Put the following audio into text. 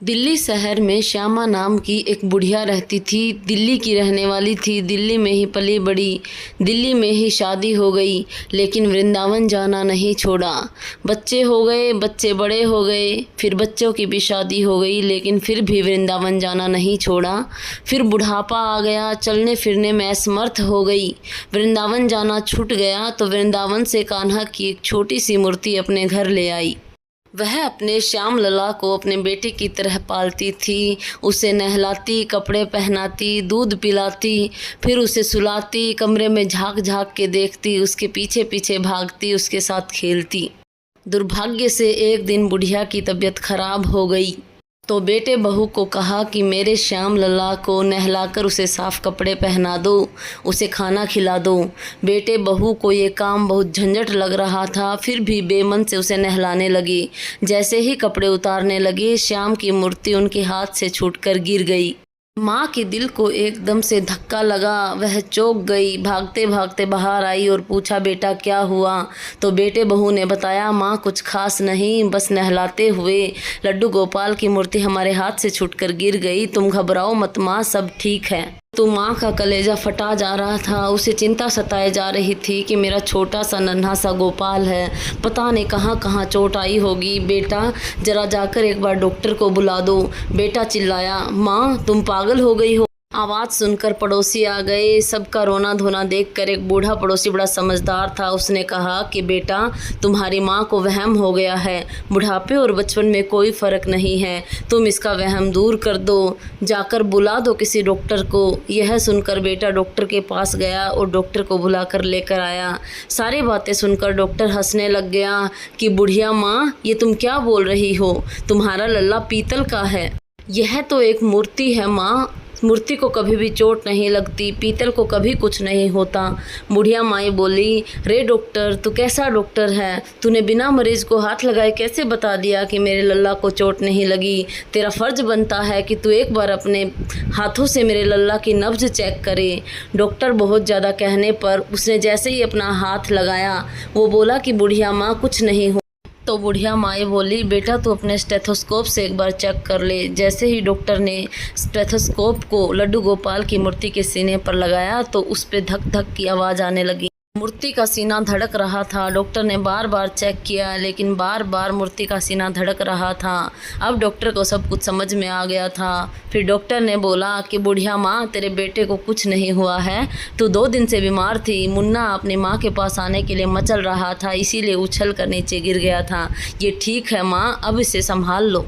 दिल्ली शहर में श्यामा नाम की एक बुढ़िया रहती थी। दिल्ली की रहने वाली थी, दिल्ली में ही पली बड़ी, दिल्ली में ही शादी हो गई, लेकिन वृंदावन जाना नहीं छोड़ा। बच्चे हो गए, बच्चे बड़े हो गए, फिर बच्चों की भी शादी हो गई, लेकिन फिर भी वृंदावन जाना नहीं छोड़ा। फिर बुढ़ापा आ गया, चलने फिरने में असमर्थ हो गई, वृंदावन जाना छूट गया। तो वृंदावन से कान्हा की एक छोटी सी मूर्ति अपने घर ले आई। वह अपने श्याम लला को अपने बेटे की तरह पालती थी, उसे नहलाती, कपड़े पहनाती, दूध पिलाती, फिर उसे सुलाती, कमरे में झांक झांक के देखती, उसके पीछे पीछे भागती, उसके साथ खेलती। दुर्भाग्य से एक दिन बुढ़िया की तबीयत खराब हो गई, तो बेटे बहू को कहा कि मेरे श्याम लला को नहलाकर उसे साफ कपड़े पहना दो, उसे खाना खिला दो। बेटे बहू को ये काम बहुत झंझट लग रहा था, फिर भी बेमन से उसे नहलाने लगी। जैसे ही कपड़े उतारने लगे, श्याम की मूर्ति उनके हाथ से छूटकर गिर गई। माँ के दिल को एकदम से धक्का लगा, वह चौंक गई, भागते भागते बाहर आई और पूछा, बेटा क्या हुआ? तो बेटे बहू ने बताया, माँ कुछ खास नहीं, बस नहलाते हुए लड्डू गोपाल की मूर्ति हमारे हाथ से छूटकर गिर गई। तुम घबराओ मत माँ, सब ठीक है। तो माँ का कलेजा फटा जा रहा था, उसे चिंता सताए जा रही थी कि मेरा छोटा सा नन्हा सा गोपाल है, पता नहीं कहाँ कहाँ चोट आई होगी। बेटा जरा जाकर एक बार डॉक्टर को बुला दो। बेटा चिल्लाया, माँ तुम पागल हो गई हो। आवाज़ सुनकर पड़ोसी आ गए। सबका रोना धोना देखकर एक बूढ़ा पड़ोसी बड़ा समझदार था, उसने कहा कि बेटा तुम्हारी माँ को वहम हो गया है, बुढ़ापे और बचपन में कोई फ़र्क नहीं है, तुम इसका वहम दूर कर दो, जाकर बुला दो किसी डॉक्टर को। यह सुनकर बेटा डॉक्टर के पास गया और डॉक्टर को बुलाकर लेकर आया। सारी बातें सुनकर डॉक्टर हंसने लग गया कि बुढ़िया माँ, ये तुम क्या बोल रही हो? तुम्हारा लल्ला पीतल का है, यह तो एक मूर्ति है माँ, मूर्ति को कभी भी चोट नहीं लगती, पीतल को कभी कुछ नहीं होता। बुढ़िया माई बोली, रे डॉक्टर तू कैसा डॉक्टर है, तूने बिना मरीज को हाथ लगाए कैसे बता दिया कि मेरे लल्ला को चोट नहीं लगी? तेरा फ़र्ज बनता है कि तू एक बार अपने हाथों से मेरे लल्ला की नब्ज चेक करे। डॉक्टर बहुत ज़्यादा कहने पर उसने जैसे ही अपना हाथ लगाया, वो बोला कि बुढ़िया माँ कुछ नहीं हो। तो बुढ़िया माई बोली, बेटा तू अपने स्टेथोस्कोप से एक बार चेक कर ले। जैसे ही डॉक्टर ने स्टेथोस्कोप को लड्डू गोपाल की मूर्ति के सीने पर लगाया, तो उस पे धक धक की आवाज़ आने लगी। मूर्ति का सीना धड़क रहा था। डॉक्टर ने बार बार चेक किया, लेकिन बार बार मूर्ति का सीना धड़क रहा था। अब डॉक्टर को सब कुछ समझ में आ गया था। फिर डॉक्टर ने बोला कि बुढ़िया माँ, तेरे बेटे को कुछ नहीं हुआ है, तू 2 दिन से बीमार थी। मुन्ना अपनी माँ के पास आने के लिए मचल रहा था, इसीलिए उछल कर नीचे गिर गया था। ये ठीक है माँ, अब इसे संभाल लो।